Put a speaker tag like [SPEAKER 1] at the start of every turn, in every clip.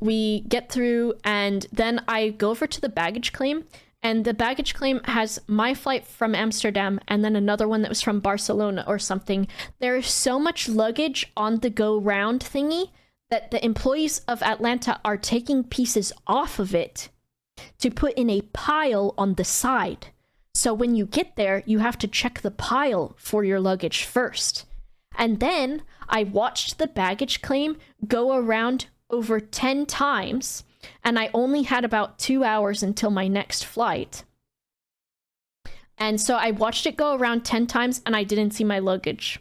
[SPEAKER 1] we get through, and then I go over to the baggage claim, and the baggage claim has my flight from Amsterdam and then another one that was from Barcelona or something. There is so much luggage on the go round thingy that the employees of Atlanta are taking pieces off of it to put in a pile on the side. So when you get there, you have to check the pile for your luggage first. And then I watched the baggage claim go around over 10 times, and I only had about 2 hours until my next flight. And so I watched it go around 10 times and I didn't see my luggage.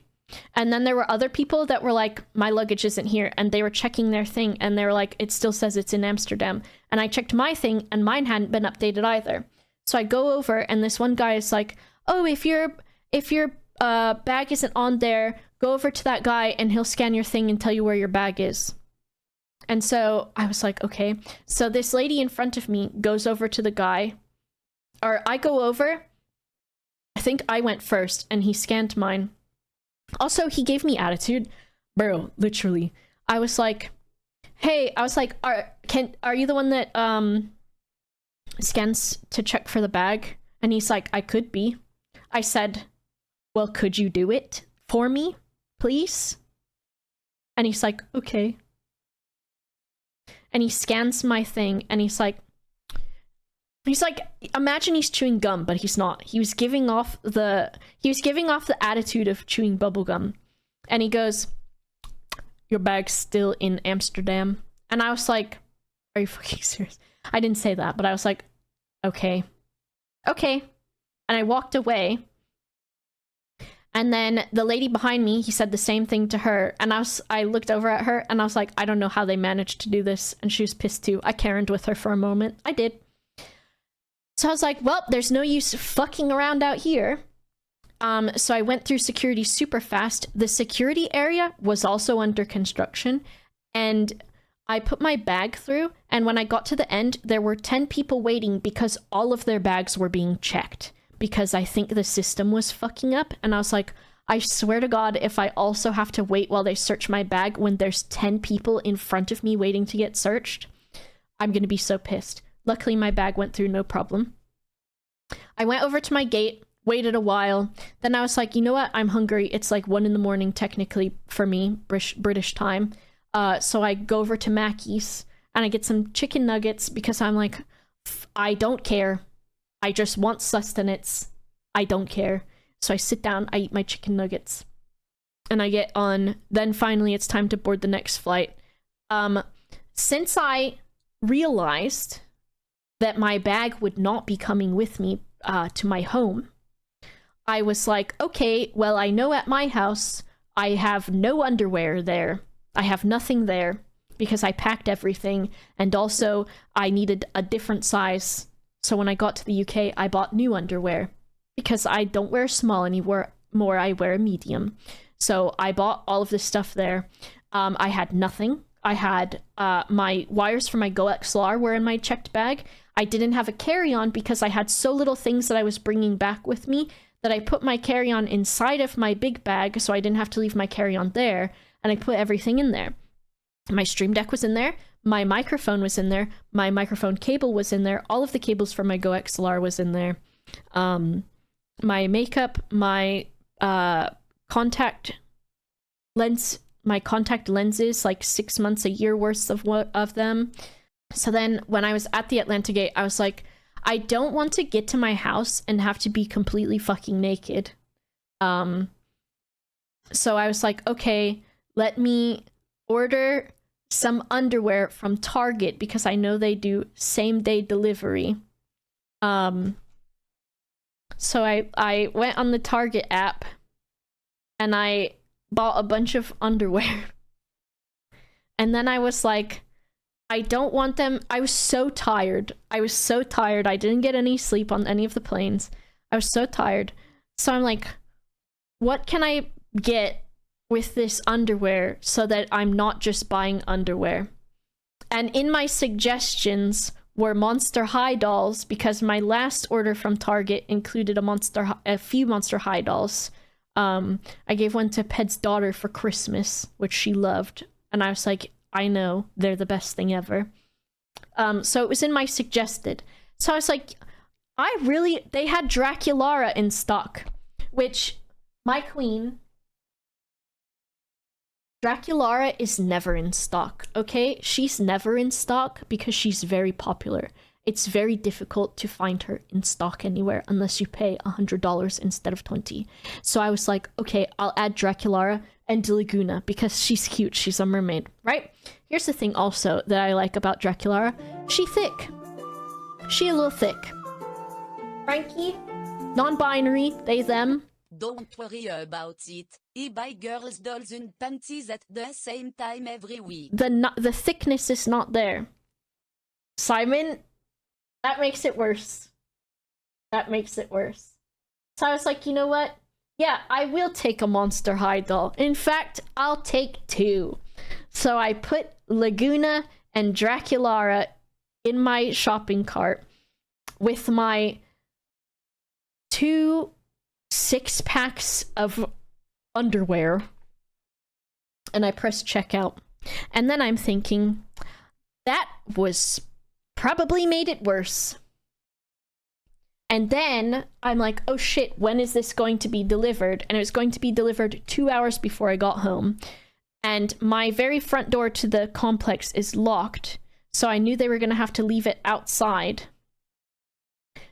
[SPEAKER 1] And then there were other people that were like, my luggage isn't here. And they were checking their thing and they were like, it still says it's in Amsterdam. And I checked my thing and mine hadn't been updated either. So I go over and this one guy is like, oh, if your bag isn't on there, go over to that guy and he'll scan your thing and tell you where your bag is. And so I was like, okay. So this lady in front of me goes over to the guy, or I go over. I think I went first and he scanned mine. Also, he gave me attitude. Bro, literally. I was like, hey, I was like, are you the one that scans to check for the bag? And he's like, I could be. I said, well, could you do it for me, please? And he's like, okay. And he scans my thing and he's like, imagine he's chewing gum, but he's not. He was giving off the attitude of chewing bubblegum. And he goes, your bag's still in Amsterdam. And I was like, are you fucking serious? I didn't say that, but I was like, okay. Okay. And I walked away. And then the lady behind me, he said the same thing to her. And I looked over at her and I was like, I don't know how they managed to do this. And she was pissed too. I Karen'd with her for a moment. I did. So I was like, well, there's no use fucking around out here. So I went through security super fast. The security area was also under construction. And I put my bag through. And when I got to the end, there were 10 people waiting because all of their bags were being checked. Because I think the system was fucking up. And I was like, I swear to God, if I also have to wait while they search my bag when there's 10 people in front of me waiting to get searched, I'm gonna be so pissed. Luckily, my bag went through no problem. I went over to my gate, waited a while. Then I was like, you know what? I'm hungry. It's like 1 in the morning, technically, for me, British time. So I go over to Mackey's and I get some chicken nuggets because I'm like, I don't care. I just want sustenance. I don't care. So I sit down, I eat my chicken nuggets, and I get on. Then finally it's time to board the next flight. Since I realized that my bag would not be coming with me to my home, I was like, okay, well, I know at my house I have no underwear there. I have nothing there because I packed everything, and also I needed a different size. So when I got to the UK, I bought new underwear because I don't wear small anymore. I wear a medium. So I bought all of this stuff there. I had nothing. I had my wires for my Go XLR were in my checked bag. I didn't have a carry-on because I had so little things that I was bringing back with me that I put my carry-on inside of my big bag so I didn't have to leave my carry-on there, and I put everything in there. My Stream Deck was in there. My microphone was in there. My microphone cable was in there. All of the cables for my Go XLR was in there. My makeup, my contact lenses, like 6 months, a year worth of them. So then when I was at the Atlanta gate, I was like, I don't want to get to my house and have to be completely fucking naked. So I was like, okay, let me order some underwear from Target because I know they do same-day delivery. So I went on the Target app and I bought a bunch of underwear. And then I was like, I don't want them. I was so tired. I didn't get any sleep on any of the planes. I was so tired. So I'm like, what can I get with this underwear so that I'm not just buying underwear? And in my suggestions were Monster High dolls because my last order from Target included a few Monster High dolls. I gave one to Ped's daughter for Christmas, which she loved. And I was like, I know they're the best thing ever. So it was in my suggested. So I was like, they had Draculara in stock, which my queen, Draculara is never in stock, okay? She's never in stock because she's very popular. It's very difficult to find her in stock anywhere unless you pay $100 instead of 20. So I was like, okay, I'll add Draculara and Laguna because she's cute. She's a mermaid, right? Here's the thing also that I like about Draculara. She thick. She a little thick. Frankie, non-binary, they, them.
[SPEAKER 2] Don't worry about it. I buy girls' dolls and panties at the same time every week.
[SPEAKER 1] The thickness is not there. Simon, that makes it worse. That makes it worse. So I was like, you know what? Yeah, I will take a Monster High doll. In fact, I'll take 2. So I put Laguna and Draculara in my shopping cart with my 2 6-packs of underwear, and I press checkout. And then I'm thinking, that was probably made it worse. And then I'm like, oh shit, when is this going to be delivered? And it was going to be delivered 2 hours before I got home. And my very front door to the complex is locked, so I knew they were gonna have to leave it outside.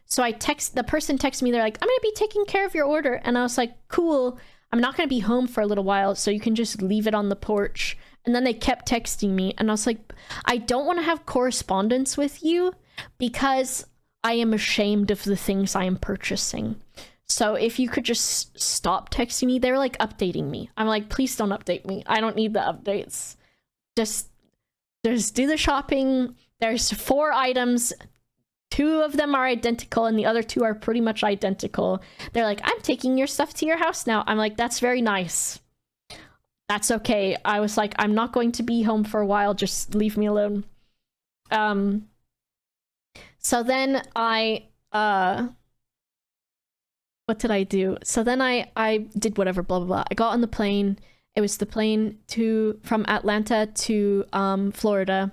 [SPEAKER 1] So the person texted me, they're like, I'm gonna be taking care of your order. And I was like, cool, I'm not gonna be home for a little while, so you can just leave it on the porch. And then they kept texting me, and I was like, I don't want to have correspondence with you because I am ashamed of the things I am purchasing. So if you could just stop texting me. They were like updating me. I'm like, please don't update me. I don't need the updates. Just do the shopping. There's 4 items. 2 of them are identical and the other 2 are pretty much identical. They're like, I'm taking your stuff to your house now. I'm like, that's very nice. That's okay. I was like, I'm not going to be home for a while. Just leave me alone. So then what did I do? So then I did whatever, blah, blah, blah. I got on the plane. It was the plane from Atlanta to Florida.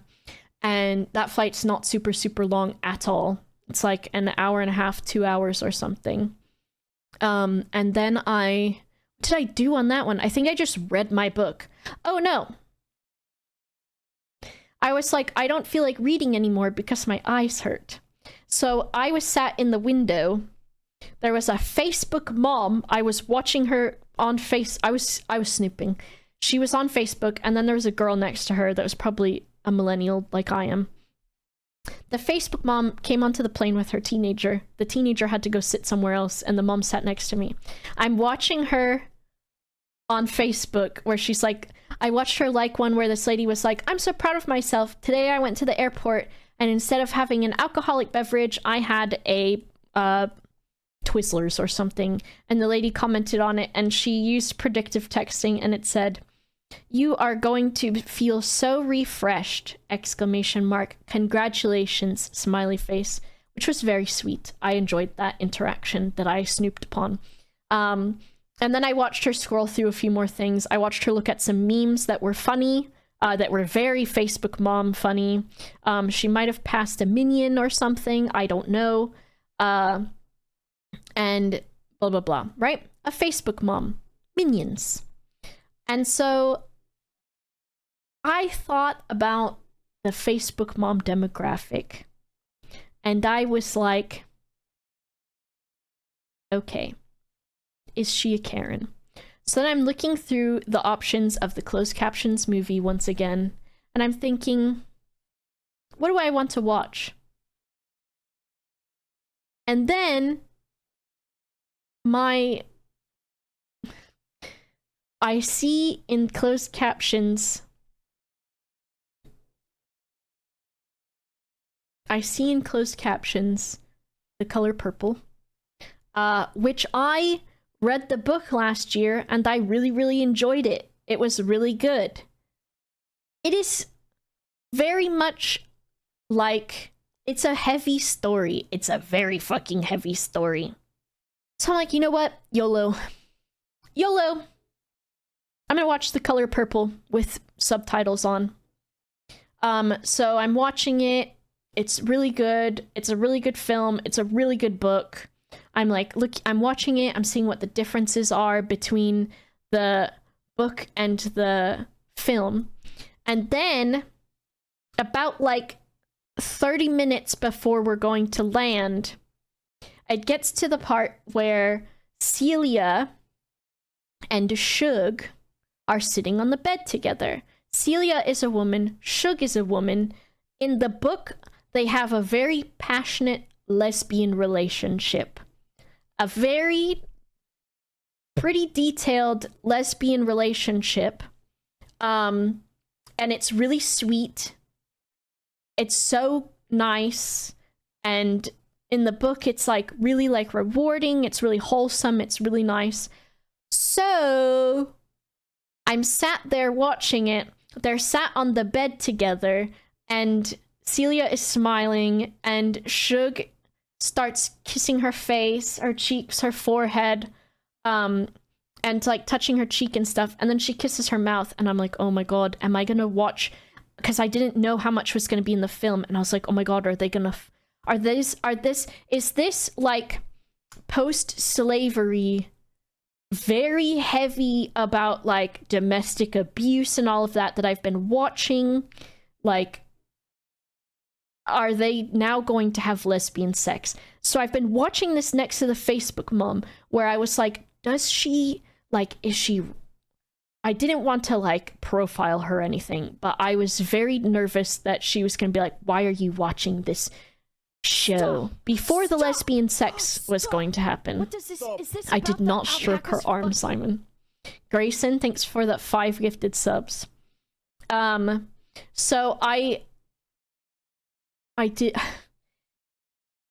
[SPEAKER 1] And that flight's not super, super long at all. It's like an hour and a half, 2 hours or something. And then what did I do on that one? I think I just read my book. Oh no. I was like, I don't feel like reading anymore because my eyes hurt. So I was sat in the window. There was a Facebook mom. I was watching her on I was snooping. She was on Facebook, and then there was a girl next to her that was probably a millennial like I am. The Facebook mom came onto the plane with her teenager. The teenager had to go sit somewhere else, and the mom sat next to me. I'm watching her on Facebook where she's like, I watched her like one where this lady was like, I'm so proud of myself. Today I went to the airport, and instead of having an alcoholic beverage, I had a Twizzlers or something. And the lady commented on it, and she used predictive texting, and it said, you are going to feel so refreshed! ! Congratulations! Smiley face, which was very sweet. I enjoyed that interaction that I snooped upon. And then I watched her scroll through a few more things. I watched her look at some memes that were funny, that were very Facebook mom funny. She might have passed a minion or something. I don't know. And blah, blah, blah, right? A Facebook mom. Minions. And so I thought about the Facebook mom demographic, and I was like, okay, is she a Karen? So then I'm looking through the options of the closed captions movie once again, and I'm thinking, what do I want to watch? And then I see in closed captions The Color Purple, which I read the book last year and I really, really enjoyed it. It was really good. It is very much like, it's a heavy story. It's a very fucking heavy story. So I'm like, you know what? YOLO. I'm gonna watch The Color Purple with subtitles on. So I'm watching it. It's really good. It's a really good film. It's a really good book. I'm like, look, I'm watching it. I'm seeing what the differences are between the book and the film. And then about like 30 minutes before we're going to land, it gets to the part where Celia and Shug are sitting on the bed together. Celia is a woman, Shug is a woman. In the book, they have a very passionate lesbian relationship. A very pretty detailed lesbian relationship. And it's really sweet. It's so nice. And in the book, it's like really like rewarding. It's really wholesome. It's really nice. So I'm sat there watching it. They're sat on the bed together, and Celia is smiling, and Shug starts kissing her face, her cheeks, her forehead, and like touching her cheek and stuff. And then she kisses her mouth, and I'm like, oh my god, am I gonna watch? Because I didn't know how much was gonna be in the film, and I was like, oh my god, are they gonna? Is this like post-slavery? Very heavy about like domestic abuse and all of that I've been watching. Like, are they now going to have lesbian sex? So I've been watching this next to the Facebook mom, where I was like, does she, like, is she... I didn't want to like profile her or anything, but I was very nervous that she was gonna be like, why are you watching this show before the lesbian sex was going to happen?
[SPEAKER 3] What does this, is this
[SPEAKER 1] I
[SPEAKER 3] about
[SPEAKER 1] did
[SPEAKER 3] the
[SPEAKER 1] not stroke her
[SPEAKER 3] alpacas
[SPEAKER 1] arm,
[SPEAKER 3] fucking-
[SPEAKER 1] Simon. Grayson, thanks for the 5 gifted subs. So I did...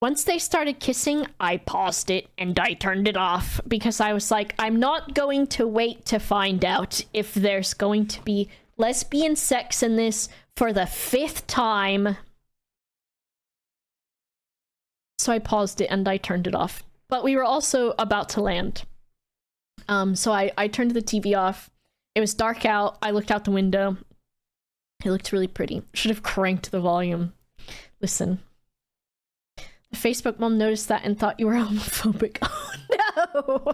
[SPEAKER 1] Once they started kissing, I paused it and I turned it off because I was like, I'm not going to wait to find out if there's going to be lesbian sex in this for the 5th time. So I paused it and I turned it off. But we were also about to land. So I turned the TV off. It was dark out. I looked out the window. It looked really pretty. Should have cranked the volume. Listen. The Facebook mom noticed that and thought you were homophobic. Oh no!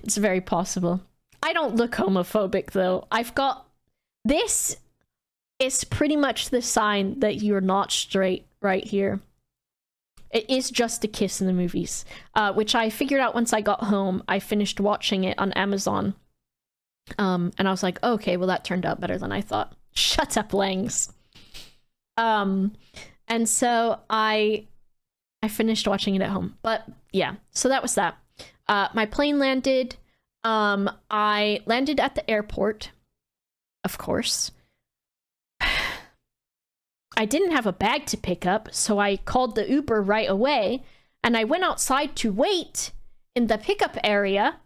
[SPEAKER 1] It's very possible. I don't look homophobic though. I've got... This is pretty much the sign that you're not straight right here. It is just a kiss in the movies, which I figured out once I got home. I finished watching it on Amazon. And I was like, okay, well that turned out better than I thought. Shut up, Langs. And so I finished watching it at home. But yeah, so that was that. My plane landed. I landed at the airport, of course. I didn't have a bag to pick up, so I called the Uber right away, and I went outside to wait in the pickup area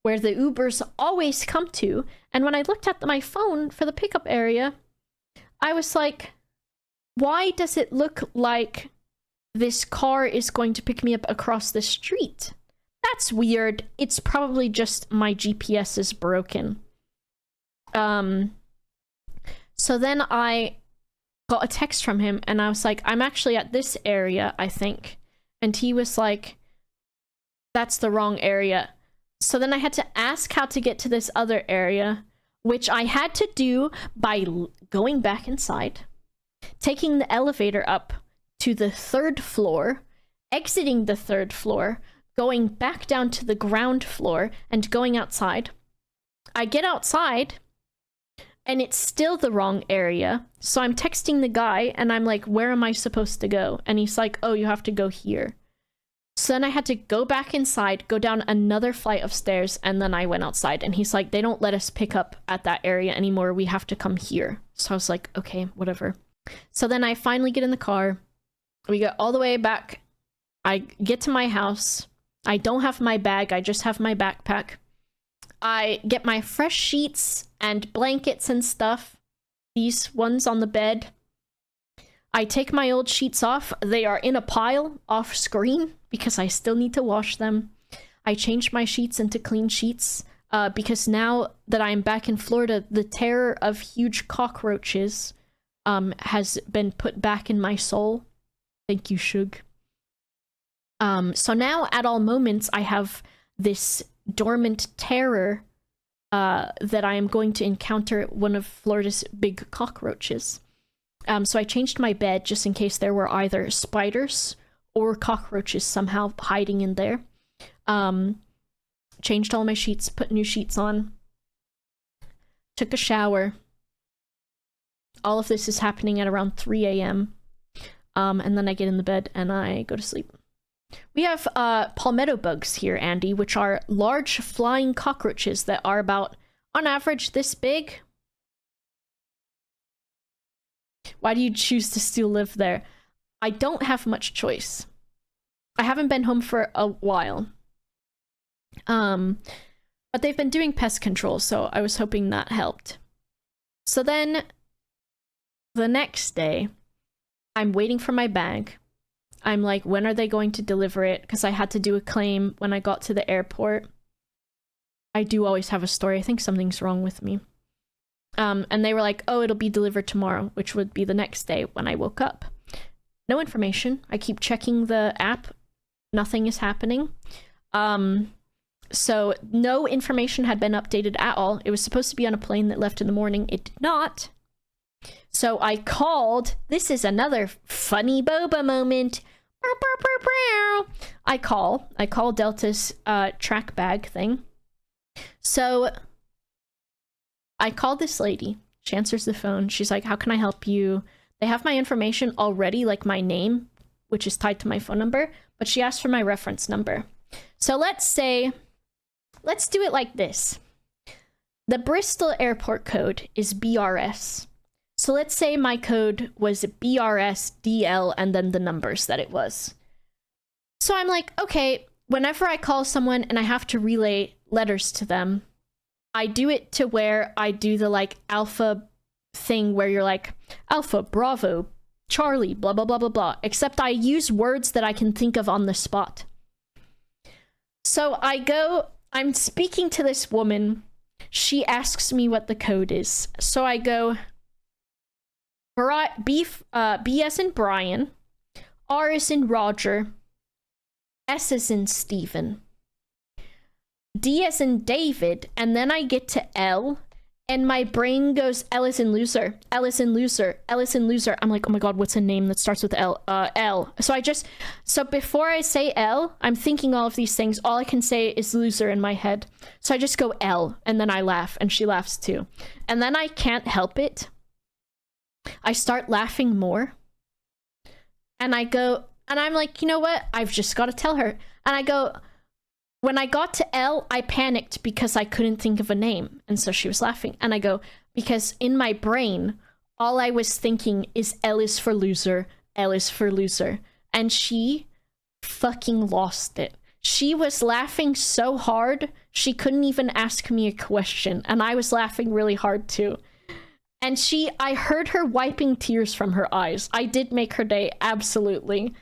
[SPEAKER 1] where the Ubers always come to. And when I looked at my phone for the pickup area, I was like, why does it look like this car is going to pick me up across the street? That's weird. It's probably just my GPS is broken. So then I got a text from him and I was like, I'm actually at this area, I think. And he was like, that's the wrong area. So then I had to ask how to get to this other area, which I had to do by going back inside, taking the elevator up to the 3rd floor, exiting the 3rd floor, going back down to the ground floor, and going outside. I get outside, and it's still the wrong area. So I'm texting the guy, and I'm like, where am I supposed to go? And he's like, oh, you have to go here. So then I had to go back inside, go down another flight of stairs, and then I went outside. And he's like, they don't let us pick up at that area anymore. We have to come here. So I was like, okay, whatever. So then I finally get in the car. We get all the way back. I get to my house. I don't have my bag. I just have my backpack. I get my fresh sheets and blankets and stuff. These ones on the bed. I take my old sheets off. They are in a pile off screen because I still need to wash them. I change my sheets into clean sheets because now that I'm back in Florida, the terror of huge cockroaches has been put back in my soul. Thank you, Shug. So now at all moments I have this dormant terror that I am going to encounter one of Florida's big cockroaches. So I changed my bed just in case there were either spiders or cockroaches somehow hiding in there. Changed all my sheets, put new sheets on, took a shower. All of this is happening at around 3 a.m. And then I get in the bed and I go to sleep. We have palmetto bugs here, Andy, which are large flying cockroaches that are about, on average, this big. Why do you choose to still live there? I don't have much choice. I haven't been home for a while. But they've been doing pest control, so I was hoping that helped. So then, the next day, I'm waiting for my bag. I'm like, when are they going to deliver it? Because I had to do a claim when I got to the airport. I do always have a story. I think something's wrong with me. And they were like, oh, it'll be delivered tomorrow, which would be the next day when I woke up. No information. I keep checking the app. Nothing is happening. So no information had been updated at all. It was supposed to be on a plane that left in the morning. It did not. So I called. This is another funny Boba moment. I call Delta's track bag thing. So I called this lady. She answers the phone. She's like, how can I help you? They have my information already, like my name, which is tied to my phone number, but she asked for my reference number. So let's do it like this. The Bristol airport code is BRS. So let's say my code was BRS DL and then the numbers that it was. So I'm like, okay, whenever I call someone and I have to relay letters to them, I do it to where I do the like alpha thing where you're like, Alpha, Bravo, Charlie, blah, blah, blah, blah, blah. Except I use words that I can think of on the spot. So I'm speaking to this woman. She asks me what the code is. So I go, B as in Brian, R as in Roger, S as in Stephen, D as in David, and then I get to L, and my brain goes, L as in loser, L as in loser, L as in loser. I'm like, oh my god, what's a name that starts with L? L. So before I say L, I'm thinking all of these things. All I can say is loser in my head. So I just go L, and then I laugh, and she laughs too. And then I can't help it. I start laughing more. And I go, and I'm like, you know what? I've just got to tell her. And I go, when I got to L, I panicked because I couldn't think of a name. And so she was laughing. And I go, because in my brain, all I was thinking is L is for loser, L is for loser. And she fucking lost it. She was laughing so hard, she couldn't even ask me a question. And I was laughing really hard too. And I heard her wiping tears from her eyes. I did make her day, absolutely.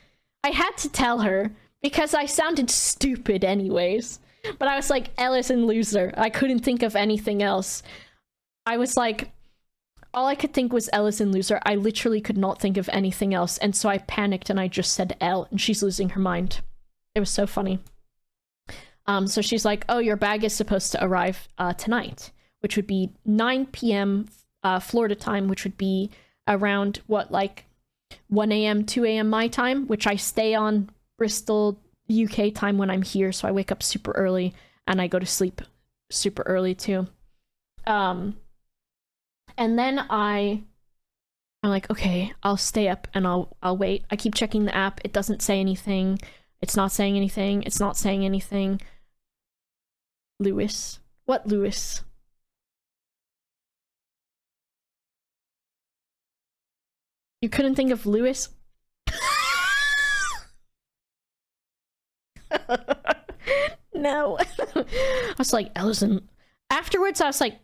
[SPEAKER 1] I had to tell her, because I sounded stupid anyways. But I was like, L is in loser. I couldn't think of anything else. I was like, all I could think was L is in loser. I literally could not think of anything else. And so I panicked and I just said L, and she's losing her mind. It was so funny. So she's like, oh, your bag is supposed to arrive tonight, which would be 9 p.m. Florida time, which would be around, what, like 1 a.m., 2 a.m. my time, which I stay on Bristol, UK time when I'm here, so I wake up super early, and I go to sleep super early too. And then I'm like, okay, I'll stay up and I'll wait. I keep checking the app. It doesn't say anything. It's not saying anything. It's not saying anything. Lewis? What Lewis? You couldn't think of Lewis? No. I was like, Ellison. Afterwards, I was like,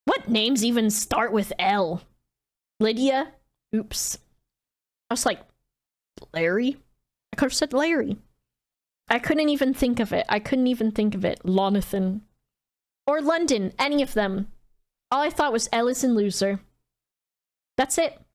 [SPEAKER 1] what names even start with L? Lydia? Oops. I was like, Larry? I could have said Larry. I couldn't even think of it. Lonathan. Or London. Any of them. All I thought was Ellison loser. That's it.